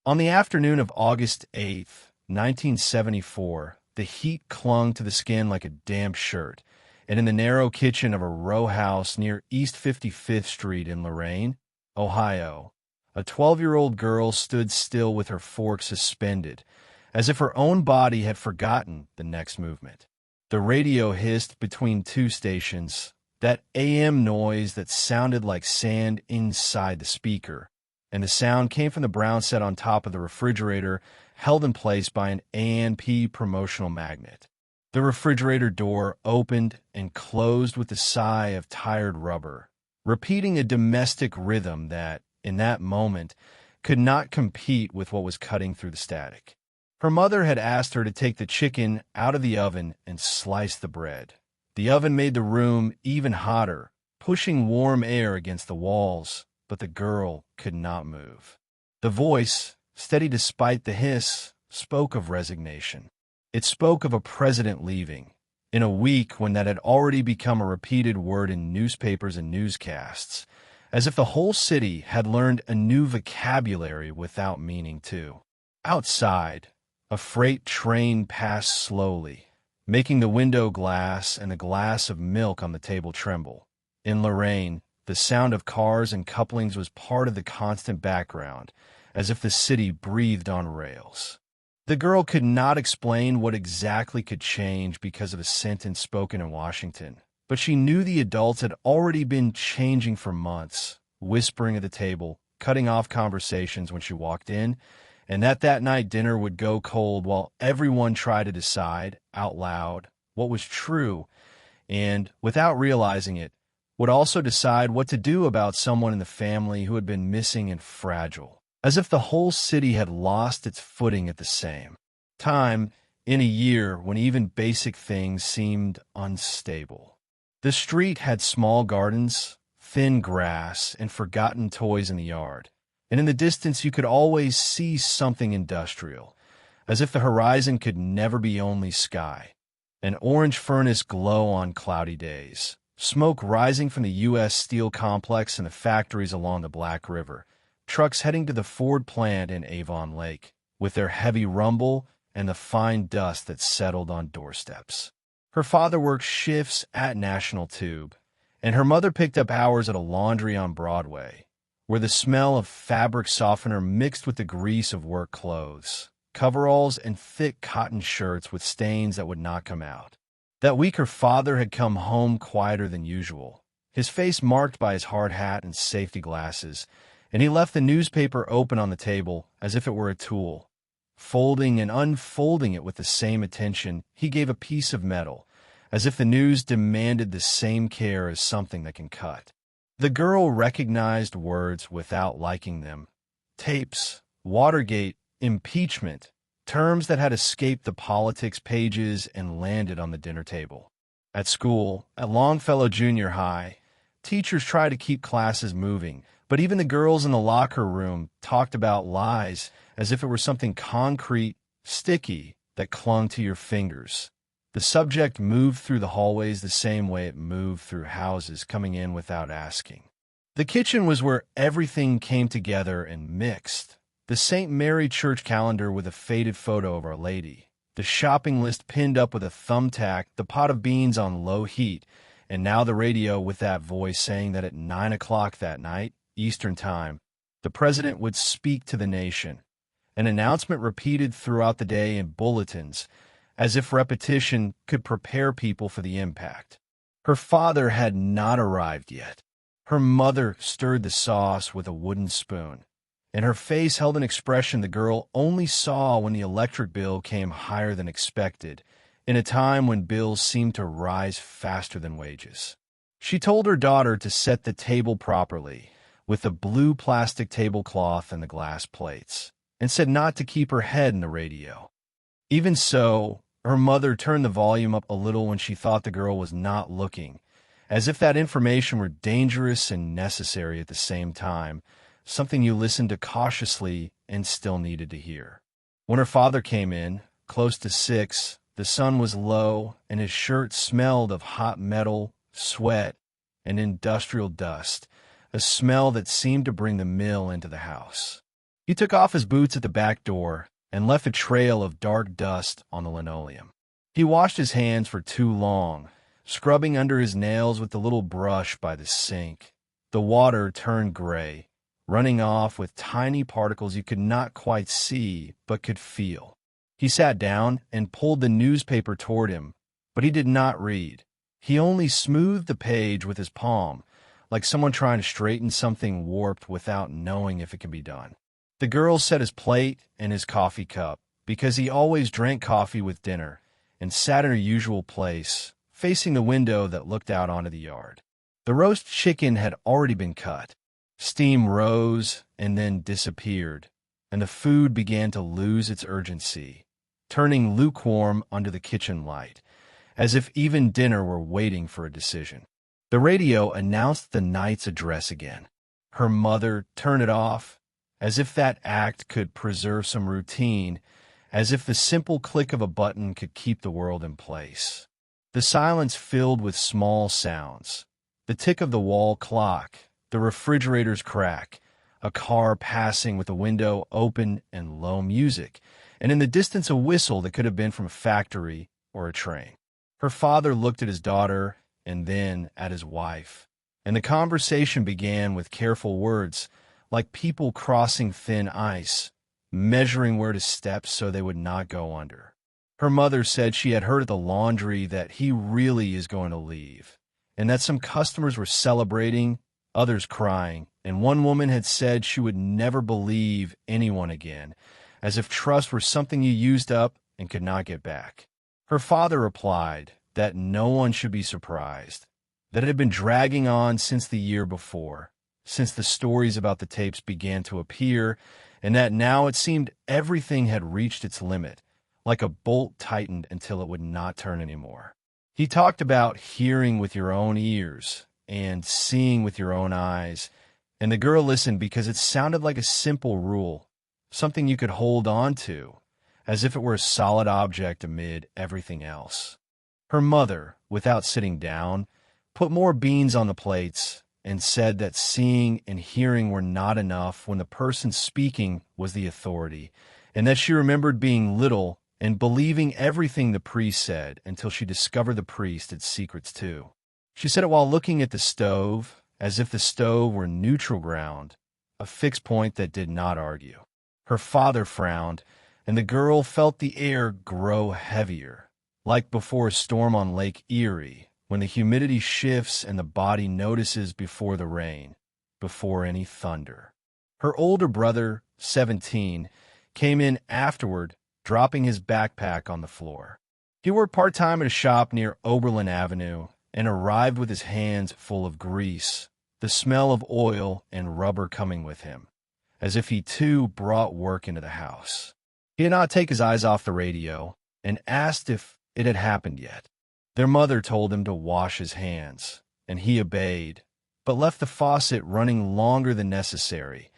On the afternoon of August 8th, 1974, the heat clung to the skin like a damp shirt, and in the narrow kitchen of a row house near East 55th Street in Lorain, Ohio, a 12-year-old girl stood still with her fork suspended, as if her own body had forgotten the next movement. The radio hissed between two stations, that AM noise that sounded like sand inside the speaker, and the sound came from the brown set on top of the refrigerator, held in place by an A&P promotional magnet. The refrigerator door opened and closed with a sigh of tired rubber, repeating a domestic rhythm that, in that moment, could not compete with what was cutting through the static. Her mother had asked her to take the chicken out of the oven and slice the bread. The oven made the room even hotter, pushing warm air against the walls, but the girl could not move. The voice, steady despite the hiss, spoke of resignation. It spoke of a president leaving, in a week when that had already become a repeated word in newspapers and newscasts, as if the whole city had learned a new vocabulary without meaning to. Outside, a freight train passed slowly, making the window glass and a glass of milk on the table tremble. In Lorain, the sound of cars and couplings was part of the constant background, as if the city breathed on rails. The girl could not explain what exactly could change because of a sentence spoken in Washington, but she knew the adults had already been changing for months, whispering at the table, cutting off conversations when she walked in, and that night dinner would go cold while everyone tried to decide, out loud, what was true, and, without realizing it, would also decide what to do about someone in the family who had been missing and fragile, as if the whole city had lost its footing at the same time, in a year when even basic things seemed unstable. The street had small gardens, thin grass, and forgotten toys in the yard, and in the distance you could always see something industrial, as if the horizon could never be only sky. An orange furnace glow on cloudy days, smoke rising from the U.S. Steel complex and the factories along the Black River, trucks heading to the Ford plant in Avon Lake, with their heavy rumble and the fine dust that settled on doorsteps. Her father worked shifts at National Tube, and her mother picked up hours at a laundry on Broadway, where the smell of fabric softener mixed with the grease of work clothes, coveralls, and thick cotton shirts with stains that would not come out. That week her father had come home quieter than usual, his face marked by his hard hat and safety glasses, and he left the newspaper open on the table as if it were a tool. Folding and unfolding it with the same attention, he gave a piece of metal, as if the news demanded the same care as something that can cut. The girl recognized words without liking them. Tapes, Watergate, impeachment, terms that had escaped the politics pages and landed on the dinner table. At school, at Longfellow Junior High, teachers tried to keep classes moving, but even the girls in the locker room talked about lies as if it were something concrete, sticky, that clung to your fingers. The subject moved through the hallways the same way it moved through houses coming in without asking. The kitchen was where everything came together and mixed. The St. Mary Church calendar with a faded photo of Our Lady, the shopping list pinned up with a thumbtack, the pot of beans on low heat, and now the radio with that voice saying that at 9 o'clock that night, Eastern Time, the president would speak to the nation. An announcement repeated throughout the day in bulletins, as if repetition could prepare people for the impact. Her father had not arrived yet. Her mother stirred the sauce with a wooden spoon, and her face held an expression the girl only saw when the electric bill came higher than expected, in a time when bills seemed to rise faster than wages. She told her daughter to set the table properly, with the blue plastic tablecloth and the glass plates, and said not to keep her head in the radio. Even so, her mother turned the volume up a little when she thought the girl was not looking, as if that information were dangerous and necessary at the same time, something you listened to cautiously and still needed to hear. When her father came in, close to 6, the sun was low and his shirt smelled of hot metal, sweat, and industrial dust, a smell that seemed to bring the mill into the house. He took off his boots at the back door and left a trail of dark dust on the linoleum. He washed his hands for too long, scrubbing under his nails with the little brush by the sink. The water turned gray, running off with tiny particles you could not quite see but could feel. He sat down and pulled the newspaper toward him, but he did not read. He only smoothed the page with his palm, like someone trying to straighten something warped without knowing if it can be done. The girl set his plate and his coffee cup, because he always drank coffee with dinner, and sat in her usual place, facing the window that looked out onto the yard. The roast chicken had already been cut. Steam rose and then disappeared, and the food began to lose its urgency, turning lukewarm under the kitchen light, as if even dinner were waiting for a decision. The radio announced the night's address again. Her mother turned it off, as if that act could preserve some routine, as if the simple click of a button could keep the world in place. The silence filled with small sounds. The tick of the wall clock, the refrigerator's crack, a car passing with the window open and low music, and in the distance a whistle that could have been from a factory or a train. Her father looked at his daughter and then at his wife, and the conversation began with careful words, like people crossing thin ice, measuring where to step so they would not go under. Her mother said she had heard at the laundry that he really is going to leave, and that some customers were celebrating, others crying, and one woman had said she would never believe anyone again, as if trust were something you used up and could not get back. Her father replied that no one should be surprised, that it had been dragging on since the year before, since the stories about the tapes began to appear, and that now it seemed everything had reached its limit, like a bolt tightened until it would not turn anymore. He talked about hearing with your own ears and seeing with your own eyes, and the girl listened because it sounded like a simple rule, something you could hold on to, as if it were a solid object amid everything else. Her mother, without sitting down, put more beans on the plates and said that seeing and hearing were not enough when the person speaking was the authority, and that she remembered being little and believing everything the priest said until she discovered the priest had secrets too. She said it while looking at the stove, as if the stove were neutral ground, a fixed point that did not argue. Her father frowned, and the girl felt the air grow heavier, like before a storm on Lake Erie, when the humidity shifts and the body notices before the rain, before any thunder. Her older brother, 17, came in afterward, dropping his backpack on the floor. He worked part-time at a shop near Oberlin Avenue and arrived with his hands full of grease, the smell of oil and rubber coming with him, as if he too brought work into the house. He did not take his eyes off the radio and asked if it had happened yet. Their mother told him to wash his hands, and he obeyed, but left the faucet running longer than necessary,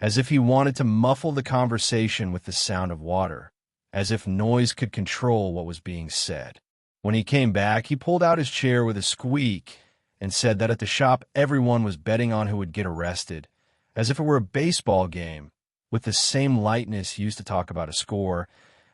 as if he wanted to muffle the conversation with the sound of water, as if noise could control what was being said. When he came back, he pulled out his chair with a squeak and said that at the shop everyone was betting on who would get arrested, as if it were a baseball game, with the same lightness used to talk about a score,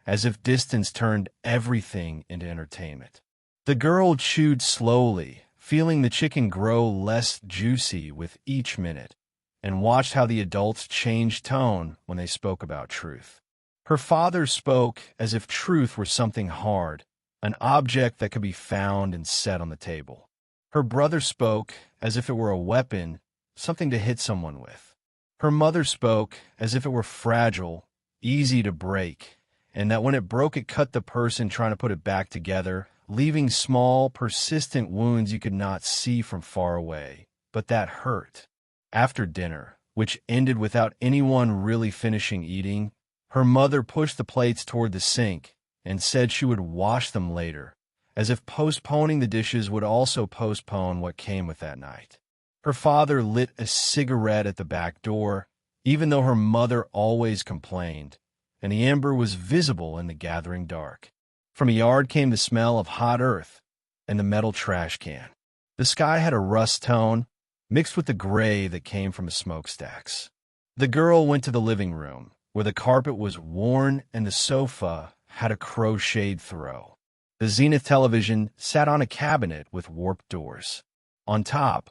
as if distance turned everything into entertainment. The girl chewed slowly, feeling the chicken grow less juicy with each minute, and watched how the adults changed tone when they spoke about truth. Her father spoke as if truth were something hard, an object that could be found and set on the table. Her brother spoke as if it were a weapon, something to hit someone with. Her mother spoke as if it were fragile, easy to break, and that when it broke it cut the person trying to put it back together, leaving small, persistent wounds you could not see from far away, but that hurt. After dinner, which ended without anyone really finishing eating, her mother pushed the plates toward the sink and said she would wash them later, as if postponing the dishes would also postpone what came with that night. Her father lit a cigarette at the back door, even though her mother always complained, and the ember was visible in the gathering dark. From a yard came the smell of hot earth and the metal trash can. The sky had a rust tone, mixed with the gray that came from the smokestacks. The girl went to the living room, where the carpet was worn and the sofa had a crocheted throw. The Zenith television sat on a cabinet with warped doors. On top,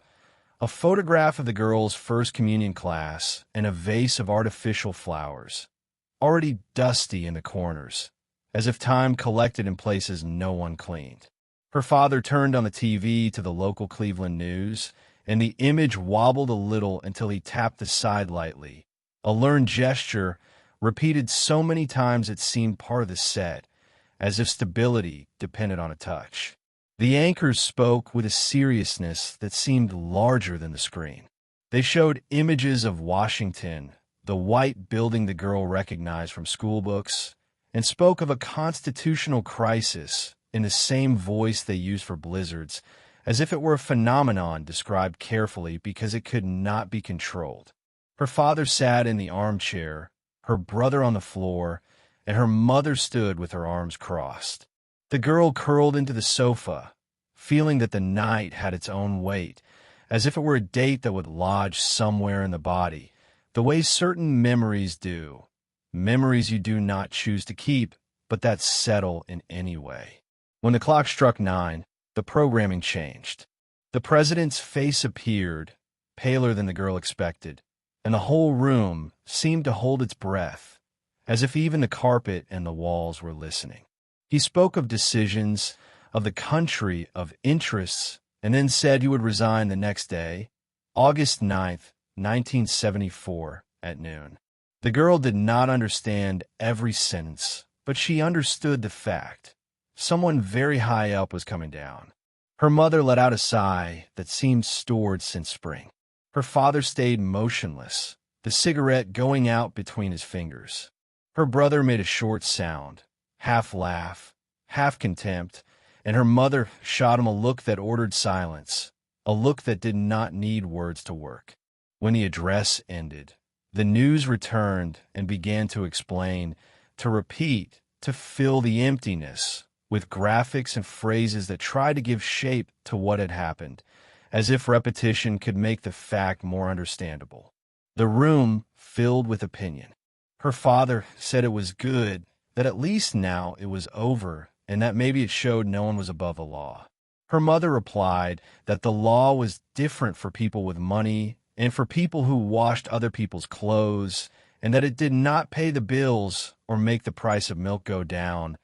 a photograph of the girl's first communion class and a vase of artificial flowers, already dusty in the corners, as if time collected in places no one cleaned. Her father turned on the TV to the local Cleveland news, and the image wobbled a little until he tapped the side lightly, a learned gesture repeated so many times it seemed part of the set, as if stability depended on a touch. The anchors spoke with a seriousness that seemed larger than the screen. They showed images of Washington, the white building the girl recognized from school books, and spoke of a constitutional crisis in the same voice they used for blizzards, as if it were a phenomenon described carefully because it could not be controlled. Her father sat in the armchair, her brother on the floor, and her mother stood with her arms crossed. The girl curled into the sofa, feeling that the night had its own weight, as if it were a date that would lodge somewhere in the body, the way certain memories do, memories you do not choose to keep, but that settle in any way. When the clock struck 9, the programming changed. The president's face appeared, paler than the girl expected, and the whole room seemed to hold its breath, as if even the carpet and the walls were listening. He spoke of decisions, of the country, of interests, and then said he would resign the next day, August 9th, 1974, at noon. The girl did not understand every sentence, but she understood the fact. Someone very high up was coming down. Her mother let out a sigh that seemed stored since spring. Her father stayed motionless, the cigarette going out between his fingers. Her brother made a short sound, half laugh, half contempt, and her mother shot him a look that ordered silence, a look that did not need words to work. When the address ended, the news returned and began to explain, to repeat, to fill the emptiness with graphics and phrases that tried to give shape to what had happened, as if repetition could make the fact more understandable. The room filled with opinion. Her father said it was good, that at least now it was over, and that maybe it showed no one was above the law. Her mother replied that the law was different for people with money and for people who washed other people's clothes, and that it did not pay the bills or make the price of milk go down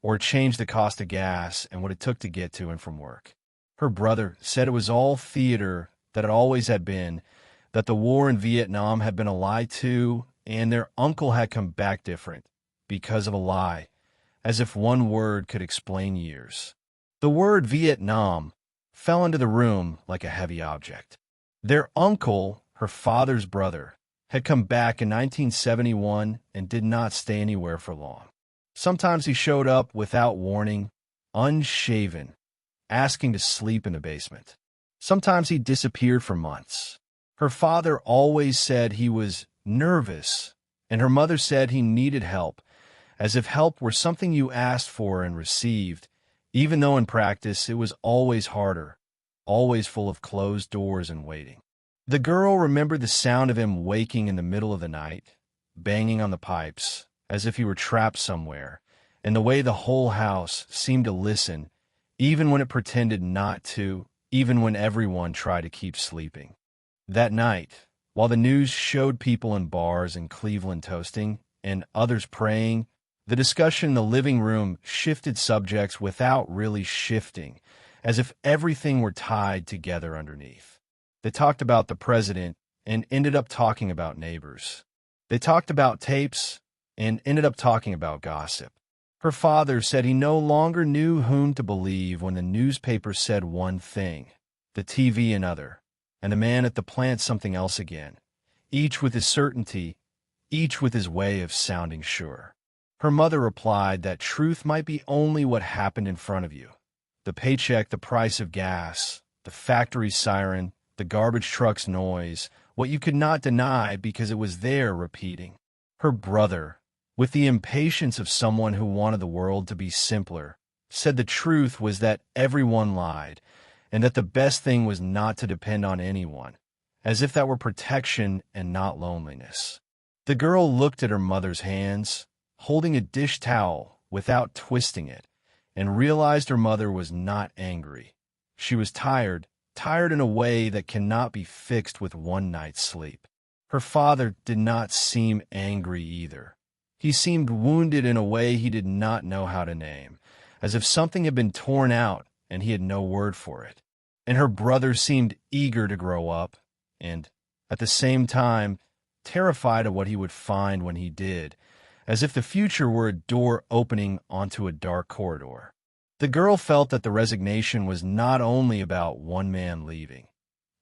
or change the cost of gas and what it took to get to and from work. Her brother said it was all theater, that it always had been, that the war in Vietnam had been a lie too, and their uncle had come back different because of a lie, as if one word could explain years. The word Vietnam fell into the room like a heavy object. Their uncle, her father's brother, had come back in 1971 and did not stay anywhere for long. Sometimes he showed up without warning, unshaven, asking to sleep in the basement. Sometimes he disappeared for months. Her father always said he was nervous, and her mother said he needed help, as if help were something you asked for and received, even though in practice it was always harder, always full of closed doors and waiting. The girl remembered the sound of him waking in the middle of the night, banging on the pipes, as if he were trapped somewhere, and the way the whole house seemed to listen, even when it pretended not to, even when everyone tried to keep sleeping. That night, while the news showed people in bars in Cleveland toasting and others praying, the discussion in the living room shifted subjects without really shifting, as if everything were tied together underneath. They talked about the president and ended up talking about neighbors. They talked about tapes and ended up talking about gossip. Her father said he no longer knew whom to believe when the newspaper said one thing, the TV another, and the man at the plant something else again, each with his certainty, each with his way of sounding sure. Her mother replied that truth might be only what happened in front of you. The paycheck, the price of gas, the factory siren, the garbage truck's noise, what you could not deny because it was there repeating. Her brother, with the impatience of someone who wanted the world to be simpler, said the truth was that everyone lied, and that the best thing was not to depend on anyone, as if that were protection and not loneliness. The girl looked at her mother's hands, holding a dish towel without twisting it, and realized her mother was not angry. She was tired in a way that cannot be fixed with one night's sleep. Her father did not seem angry either. He seemed wounded in a way he did not know how to name, as if something had been torn out and he had no word for it. And her brother seemed eager to grow up, and, at the same time, terrified of what he would find when he did, as if the future were a door opening onto a dark corridor. The girl felt that the resignation was not only about one man leaving.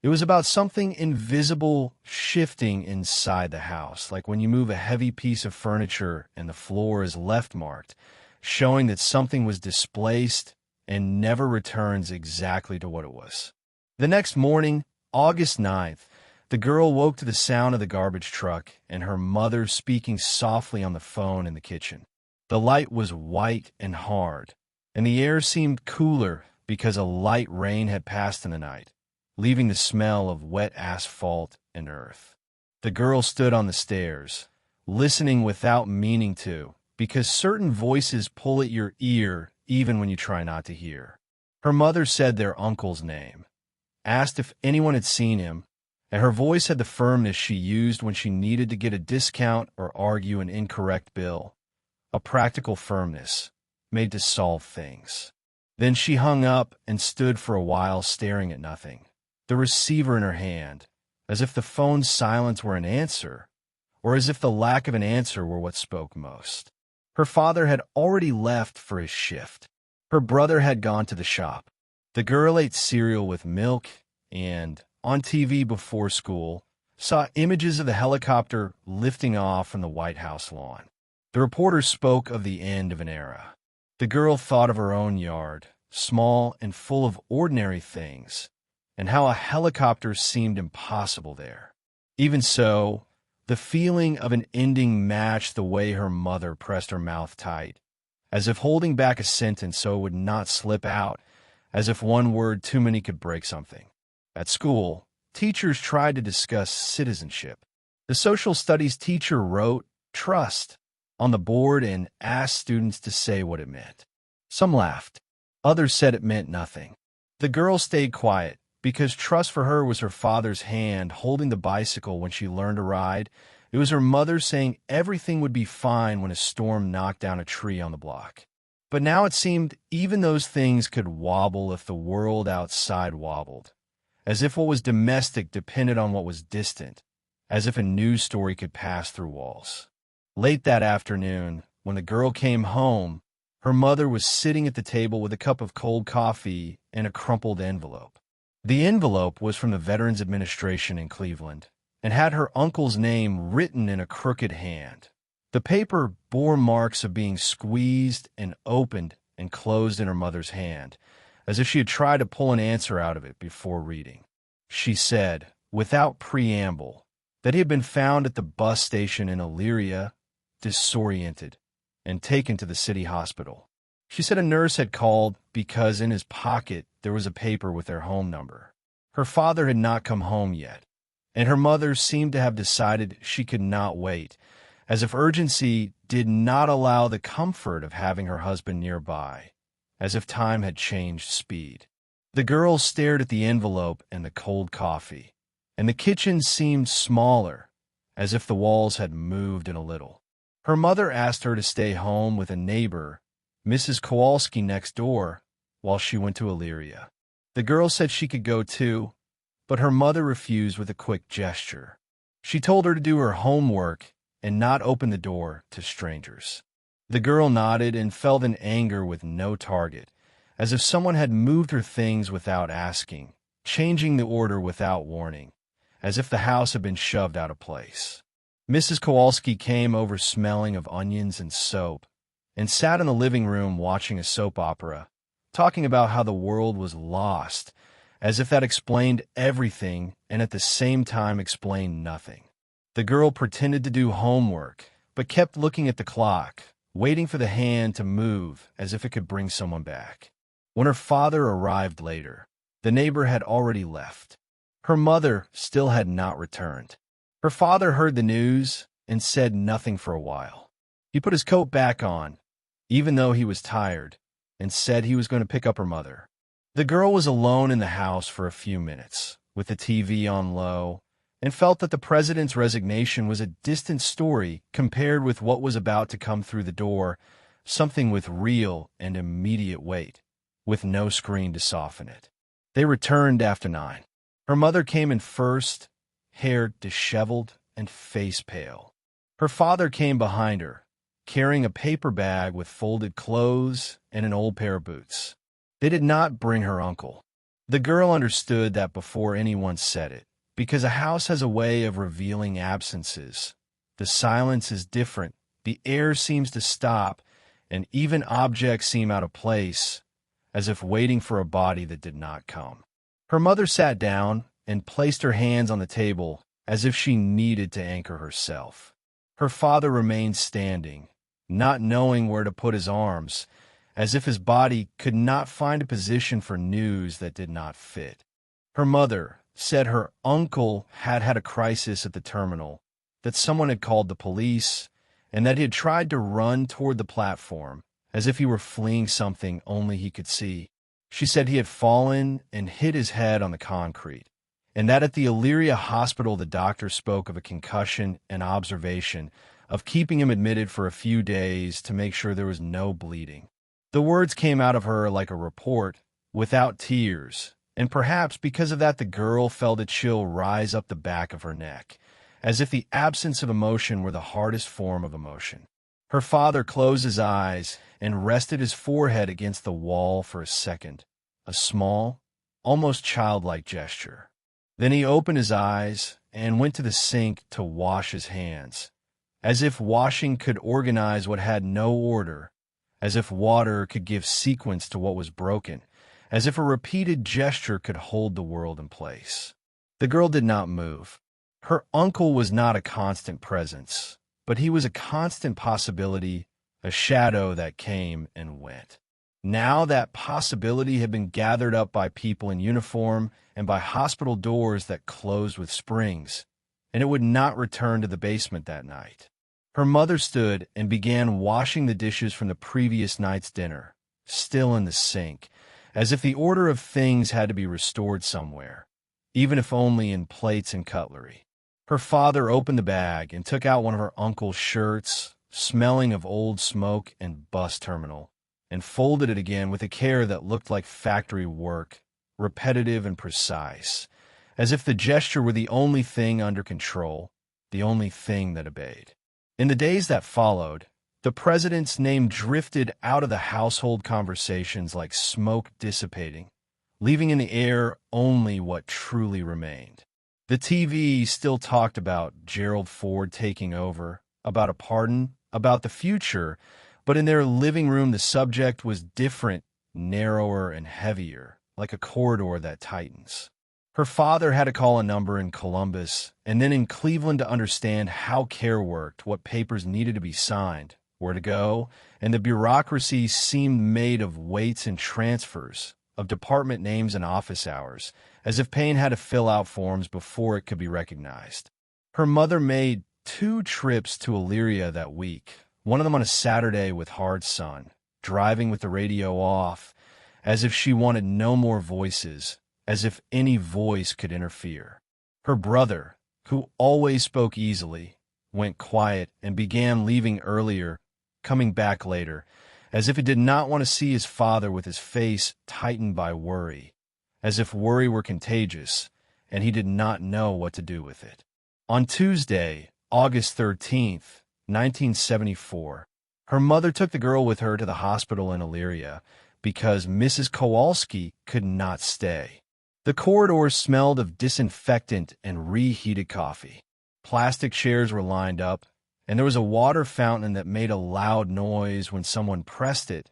It was about something invisible shifting inside the house, like when you move a heavy piece of furniture and the floor is left marked, showing that something was displaced and never returns exactly to what it was. The next morning, August 9th, the girl woke to the sound of the garbage truck and her mother speaking softly on the phone in the kitchen. The light was white and hard, and the air seemed cooler because a light rain had passed in the night, leaving the smell of wet asphalt and earth. The girl stood on the stairs, listening without meaning to, because certain voices pull at your ear even when you try not to hear. Her mother said their uncle's name, asked if anyone had seen him, and her voice had the firmness she used when she needed to get a discount or argue an incorrect bill, a practical firmness made to solve things. Then she hung up and stood for a while staring at nothing, the receiver in her hand, as if the phone's silence were an answer, or as if the lack of an answer were what spoke most. Her father had already left for his shift. Her brother had gone to the shop. The girl ate cereal with milk and, on TV before school, saw images of the helicopter lifting off from the White House lawn. The reporter spoke of the end of an era. The girl thought of her own yard, small and full of ordinary things, and how a helicopter seemed impossible there. Even so, the feeling of an ending matched the way her mother pressed her mouth tight, as if holding back a sentence so it would not slip out, as if one word too many could break something. At school, teachers tried to discuss citizenship. The social studies teacher wrote "trust" on the board and asked students to say what it meant. Some laughed. Others said it meant nothing. The girl stayed quiet, because trust for her was her father's hand holding the bicycle when she learned to ride. It was her mother saying everything would be fine when a storm knocked down a tree on the block. But now it seemed even those things could wobble if the world outside wobbled, as if what was domestic depended on what was distant, as if a news story could pass through walls. Late that afternoon, when the girl came home, her mother was sitting at the table with a cup of cold coffee and a crumpled envelope. The envelope was from the Veterans Administration in Cleveland and had her uncle's name written in a crooked hand. The paper bore marks of being squeezed and opened and closed in her mother's hand, as if she had tried to pull an answer out of it before reading. She said, without preamble, that he had been found at the bus station in Elyria, disoriented, and taken to the city hospital. She said a nurse had called because in his pocket there was a paper with their home number. Her father had not come home yet, and her mother seemed to have decided she could not wait, as if urgency did not allow the comfort of having her husband nearby, as if time had changed speed. The girl stared at the envelope and the cold coffee, and the kitchen seemed smaller, as if the walls had moved in a little. Her mother asked her to stay home with a neighbor, Mrs. Kowalski, next door, while she went to Elyria. The girl said she could go too, but her mother refused with a quick gesture. She told her to do her homework and not open the door to strangers. The girl nodded and felt an anger with no target, as if someone had moved her things without asking, changing the order without warning, as if the house had been shoved out of place. Mrs. Kowalski came over smelling of onions and soap, and sat in the living room watching a soap opera, talking about how the world was lost, as if that explained everything and at the same time explained nothing. The girl pretended to do homework, but kept looking at the clock, waiting for the hand to move as if it could bring someone back. When her father arrived later, the neighbor had already left. Her mother still had not returned. Her father heard the news and said nothing for a while. He put his coat back on, even though he was tired, and said he was going to pick up her mother. The girl was alone in the house for a few minutes, with the TV on low, and felt that the president's resignation was a distant story compared with what was about to come through the door, something with real and immediate weight, with no screen to soften it. They returned after 9. Her mother came in first, hair disheveled and face pale. Her father came behind her, carrying a paper bag with folded clothes and an old pair of boots. They did not bring her uncle. The girl understood that before anyone said it, because a house has a way of revealing absences. The silence is different, the air seems to stop, and even objects seem out of place, as if waiting for a body that did not come. Her mother sat down and placed her hands on the table as if she needed to anchor herself. Her father remained standing, not knowing where to put his arms, as if his body could not find a position for news that did not fit. Her mother said her uncle had had a crisis at the terminal, that someone had called the police, and that he had tried to run toward the platform, as if he were fleeing something only he could see. She said he had fallen and hit his head on the concrete, and that at the Elyria hospital the doctor spoke of a concussion and observation, of keeping him admitted for a few days to make sure there was no bleeding. The words came out of her like a report, without tears, and perhaps because of that the girl felt a chill rise up the back of her neck, as if the absence of emotion were the hardest form of emotion. Her father closed his eyes and rested his forehead against the wall for a second, a small, almost childlike gesture. Then he opened his eyes and went to the sink to wash his hands, as if washing could organize what had no order, as if water could give sequence to what was broken, as if a repeated gesture could hold the world in place. The girl did not move. Her uncle was not a constant presence, but he was a constant possibility, a shadow that came and went. Now that possibility had been gathered up by people in uniform and by hospital doors that closed with springs, and it would not return to the basement that night. Her mother stood and began washing the dishes from the previous night's dinner, still in the sink, as if the order of things had to be restored somewhere, even if only in plates and cutlery. Her father opened the bag and took out one of her uncle's shirts, smelling of old smoke and bus terminal, and folded it again with a care that looked like factory work, repetitive and precise, as if the gesture were the only thing under control, the only thing that obeyed. In the days that followed, the president's name drifted out of the household conversations like smoke dissipating, leaving in the air only what truly remained. The TV still talked about Gerald Ford taking over, about a pardon, about the future, but in their living room the subject was different, narrower and heavier, like a corridor that tightens. Her father had to call a number in Columbus and then in Cleveland to understand how care worked, what papers needed to be signed, where to go, and the bureaucracy seemed made of weights and transfers, of department names and office hours, as if Payne had to fill out forms before it could be recognized. Her mother made 2 trips to Elyria that week, one of them on a Saturday with hard sun, driving with the radio off, as if she wanted no more voices, as if any voice could interfere. Her brother, who always spoke easily, went quiet and began leaving earlier, coming back later, as if he did not want to see his father with his face tightened by worry, as if worry were contagious, and he did not know what to do with it. On Tuesday, August 13th, 1974, her mother took the girl with her to the hospital in Elyria because Mrs. Kowalski could not stay. The corridors smelled of disinfectant and reheated coffee. Plastic chairs were lined up, and there was a water fountain that made a loud noise when someone pressed it,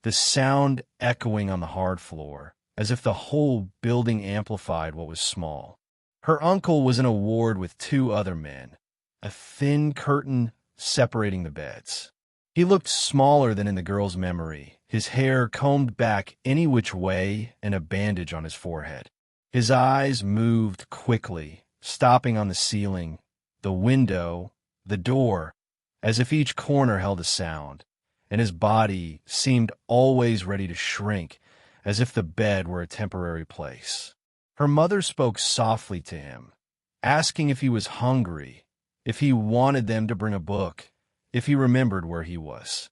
the sound echoing on the hard floor, as if the whole building amplified what was small. Her uncle was in a ward with 2 other men, a thin curtain separating the beds. He looked smaller than in the girl's memory, his hair combed back any which way and a bandage on his forehead. His eyes moved quickly, stopping on the ceiling, the window, the door, as if each corner held a sound, and his body seemed always ready to shrink, as if the bed were a temporary place. Her mother spoke softly to him, asking if he was hungry, if he wanted them to bring a book, if he remembered where he was.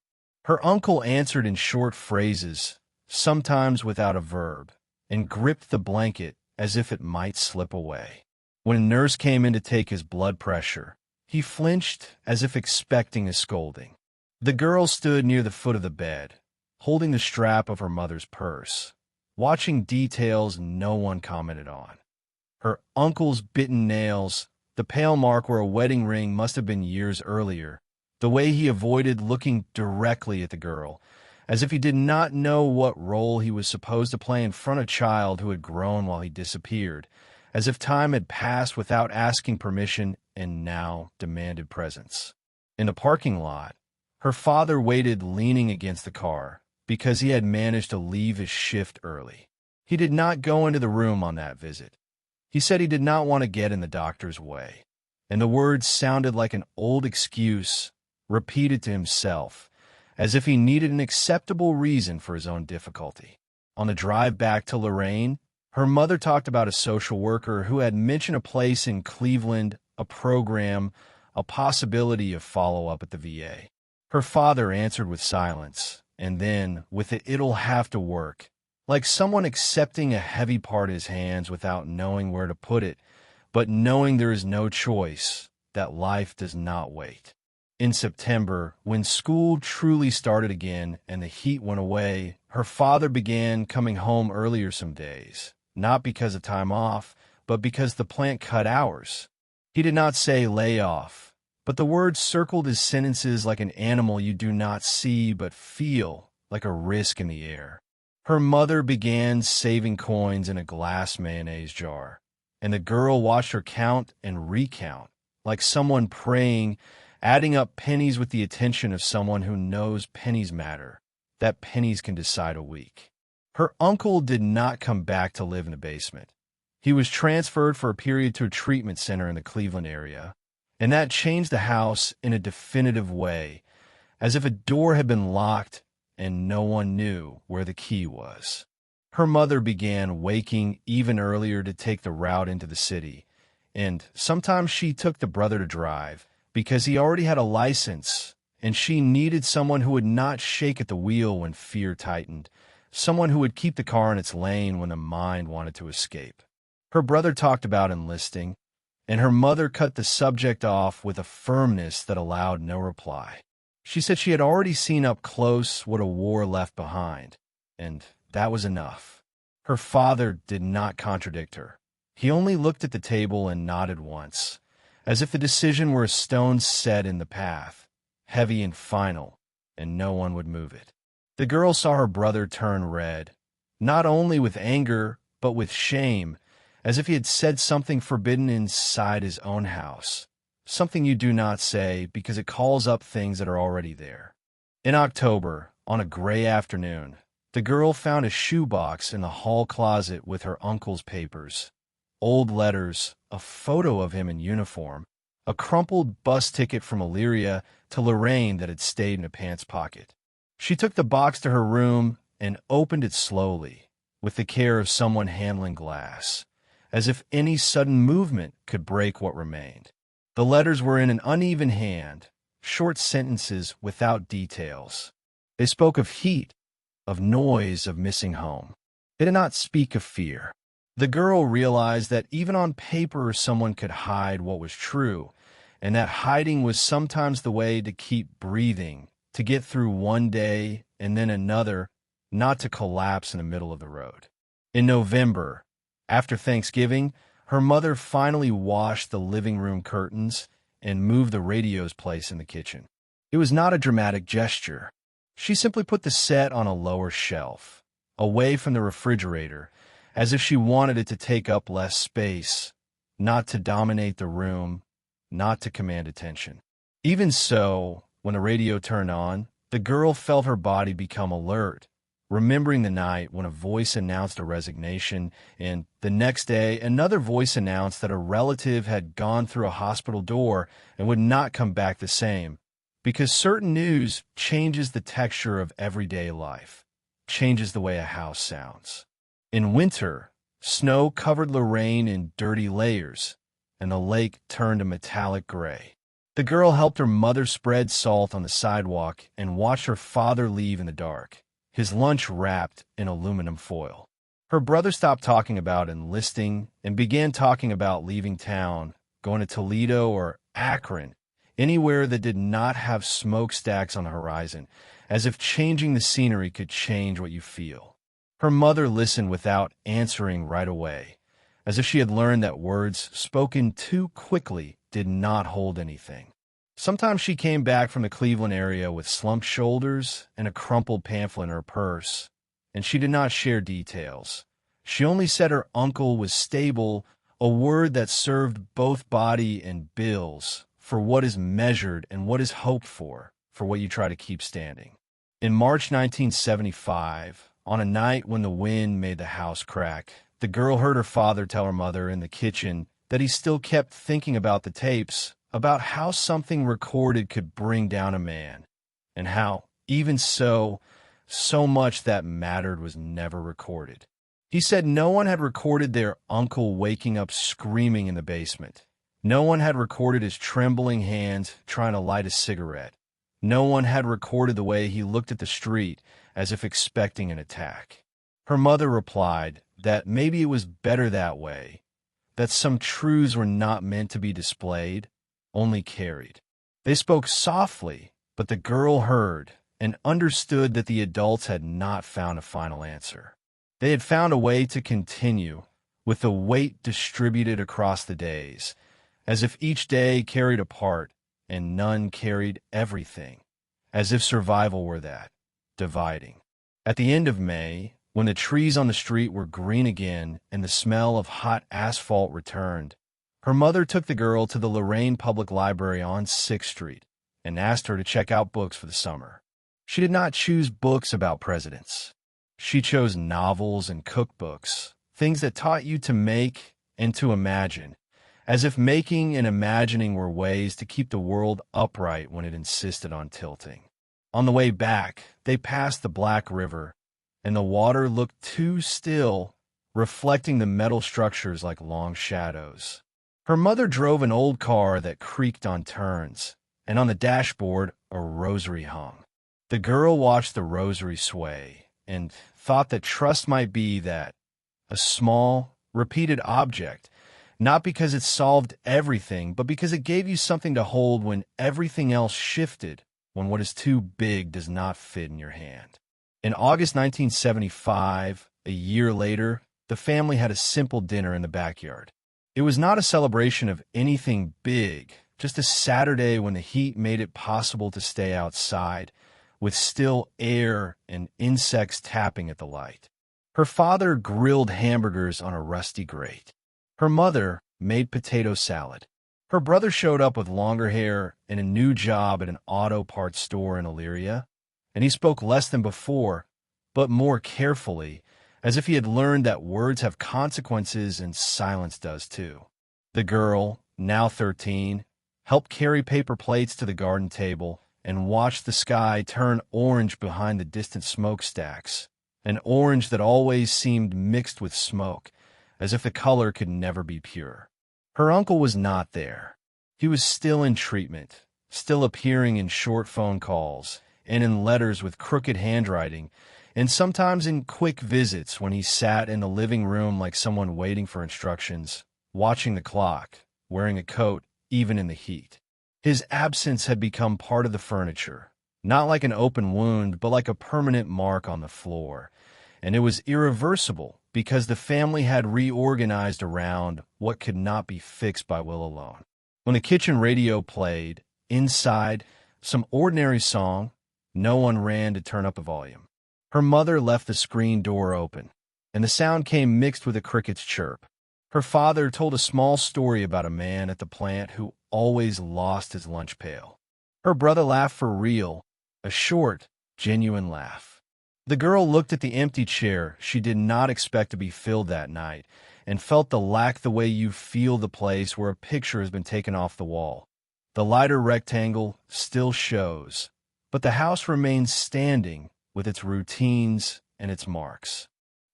Her uncle answered in short phrases, sometimes without a verb, and gripped the blanket as if it might slip away. When a nurse came in to take his blood pressure, he flinched as if expecting a scolding. The girl stood near the foot of the bed, holding the strap of her mother's purse, watching details no one commented on. Her uncle's bitten nails, the pale mark where a wedding ring must have been years earlier, the way he avoided looking directly at the girl, as if he did not know what role he was supposed to play in front of a child who had grown while he disappeared, as if time had passed without asking permission and now demanded presence. In the parking lot, her father waited leaning against the car because he had managed to leave his shift early. He did not go into the room on that visit. He said he did not want to get in the doctor's way, and the words sounded like an old excuse repeated to himself, as if he needed an acceptable reason for his own difficulty. On the drive back to Lorain, her mother talked about a social worker who had mentioned a place in Cleveland, a program, a possibility of follow-up at the VA. Her father answered with silence, and then, with "it'll have to work," like someone accepting a heavy part of his hands without knowing where to put it, but knowing there is no choice, that life does not wait. In September, when school truly started again and the heat went away, her father began coming home earlier some days, not because of time off, but because the plant cut hours. He did not say lay off, but the words circled his sentences like an animal you do not see but feel, like a risk in the air. Her mother began saving coins in a glass mayonnaise jar, and the girl watched her count and recount, like someone praying, adding up pennies with the attention of someone who knows pennies matter, that pennies can decide a week. Her uncle did not come back to live in the basement. He was transferred for a period to a treatment center in the Cleveland area, and that changed the house in a definitive way, as if a door had been locked and no one knew where the key was. Her mother began waking even earlier to take the route into the city, and sometimes she took the brother to drive, because he already had a license, and she needed someone who would not shake at the wheel when fear tightened, someone who would keep the car in its lane when the mind wanted to escape. Her brother talked about enlisting, and her mother cut the subject off with a firmness that allowed no reply. She said she had already seen up close what a war left behind, and that was enough. Her father did not contradict her. He only looked at the table and nodded once, as if the decision were a stone set in the path, heavy and final, and no one would move it. The girl saw her brother turn red, not only with anger, but with shame, as if he had said something forbidden inside his own house, something you do not say because it calls up things that are already there. In October, on a gray afternoon, the girl found a shoebox in the hall closet with her uncle's papers, old letters, a photo of him in uniform, a crumpled bus ticket from Elyria to Lorain that had stayed in a pants pocket. She took the box to her room and opened it slowly, with the care of someone handling glass, as if any sudden movement could break what remained. The letters were in an uneven hand, short sentences without details. They spoke of heat, of noise, of missing home. They did not speak of fear. The girl realized that even on paper someone could hide what was true, and that hiding was sometimes the way to keep breathing, to get through one day and then another, not to collapse in the middle of the road. In November, after Thanksgiving, her mother finally washed the living room curtains and moved the radio's place in the kitchen. It was not a dramatic gesture. She simply put the set on a lower shelf, away from the refrigerator, as if she wanted it to take up less space, not to dominate the room, not to command attention. Even so, when the radio turned on, the girl felt her body become alert, remembering the night when a voice announced a resignation, and the next day another voice announced that a relative had gone through a hospital door and would not come back the same, because certain news changes the texture of everyday life, changes the way a house sounds. In winter, snow covered Lorain in dirty layers, and the lake turned a metallic gray. The girl helped her mother spread salt on the sidewalk and watched her father leave in the dark, his lunch wrapped in aluminum foil. Her brother stopped talking about enlisting and began talking about leaving town, going to Toledo or Akron, anywhere that did not have smokestacks on the horizon, as if changing the scenery could change what you feel. Her mother listened without answering right away, as if she had learned that words spoken too quickly did not hold anything. Sometimes she came back from the Cleveland area with slumped shoulders and a crumpled pamphlet in her purse, and she did not share details. She only said her uncle was stable, a word that served both body and bills, for what is measured and what is hoped for what you try to keep standing. In March 1975, on a night when the wind made the house crack, the girl heard her father tell her mother in the kitchen that he still kept thinking about the tapes, about how something recorded could bring down a man, and how, even so much that mattered was never recorded. He said no one had recorded their uncle waking up screaming in the basement. No one had recorded his trembling hands trying to light a cigarette. No one had recorded the way he looked at the street as if expecting an attack. Her mother replied that maybe it was better that way, that some truths were not meant to be displayed, only carried. They spoke softly, but the girl heard and understood that the adults had not found a final answer. They had found a way to continue, with the weight distributed across the days, as if each day carried a part and none carried everything, as if survival were that, dividing. At the end of May, when the trees on the street were green again and the smell of hot asphalt returned, her mother took the girl to the Lorain Public Library on 6th Street and asked her to check out books for the summer. She did not choose books about presidents. She chose novels and cookbooks, things that taught you to make and to imagine, as if making and imagining were ways to keep the world upright when it insisted on tilting. On the way back, they passed the Black River, and the water looked too still, reflecting the metal structures like long shadows. Her mother drove an old car that creaked on turns, and on the dashboard a rosary hung. The girl watched the rosary sway and thought that trust might be that, a small, repeated object, not because it solved everything, but because it gave you something to hold when everything else shifted, when what is too big does not fit in your hand. In August 1975, a year later, the family had a simple dinner in the backyard. It was not a celebration of anything big, just a Saturday when the heat made it possible to stay outside, with still air and insects tapping at the light. Her father grilled hamburgers on a rusty grate. Her mother made potato salad. Her brother showed up with longer hair and a new job at an auto parts store in Elyria, and he spoke less than before, but more carefully, as if he had learned that words have consequences and silence does too. The girl, now 13, helped carry paper plates to the garden table and watched the sky turn orange behind the distant smokestacks, an orange that always seemed mixed with smoke, as if the color could never be pure. Her uncle was not there. He was still in treatment, still appearing in short phone calls and in letters with crooked handwriting, and sometimes in quick visits when he sat in the living room like someone waiting for instructions, watching the clock, wearing a coat even in the heat. His absence had become part of the furniture, not like an open wound, but like a permanent mark on the floor, and it was irreversible because the family had reorganized around what could not be fixed by will alone. When the kitchen radio played, inside, some ordinary song, no one ran to turn up the volume. Her mother left the screen door open, and the sound came mixed with a cricket's chirp. Her father told a small story about a man at the plant who always lost his lunch pail. Her brother laughed for real, a short, genuine laugh. The girl looked at the empty chair she did not expect to be filled that night and felt the way you feel the place where a picture has been taken off the wall. The lighter rectangle still shows, but the house remains standing with its routines and its marks.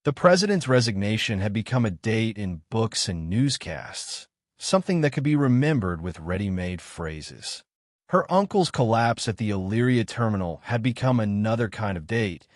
The president's resignation had become a date in books and newscasts, something that could be remembered with ready-made phrases. Her uncle's collapse at the Elyria terminal had become another kind of date,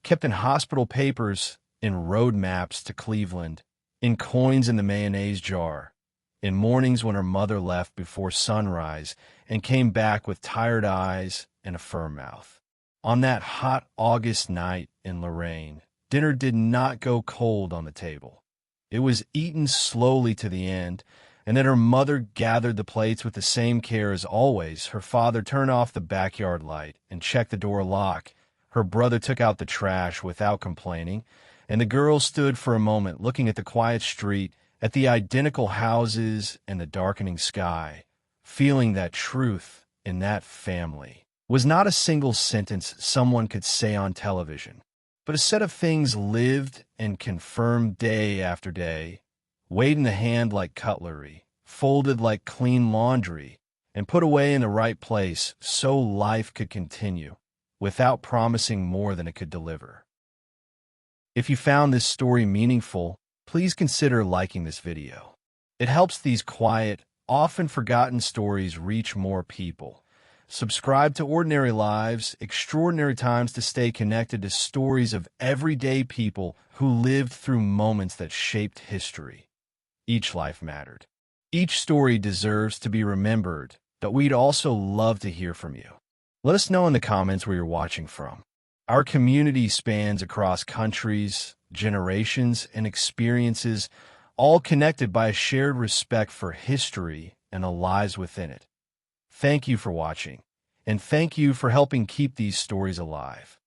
kept in hospital papers, in road maps to Cleveland, in coins in the mayonnaise jar, in mornings when her mother left before sunrise and came back with tired eyes and a firm mouth. On that hot August night in Lorain, dinner did not go cold on the table. It was eaten slowly to the end, and then her mother gathered the plates with the same care as always. Her father turned off the backyard light and checked the door lock. Her brother took out the trash without complaining, and the girl stood for a moment looking at the quiet street, at the identical houses and the darkening sky, feeling that truth in that family was not a single sentence someone could say on television, but a set of things lived and confirmed day after day, weighed in the hand like cutlery, folded like clean laundry, and put away in the right place so life could continue without promising more than it could deliver. If you found this story meaningful, please consider liking this video. It helps these quiet, often forgotten stories reach more people. Subscribe to Ordinary Lives, Extraordinary Times to stay connected to stories of everyday people who lived through moments that shaped history. Each life mattered. Each story deserves to be remembered, but we'd also love to hear from you. Let us know in the comments where you're watching from. Our community spans across countries, generations, and experiences, all connected by a shared respect for history and the lives within it. Thank you for watching, and thank you for helping keep these stories alive.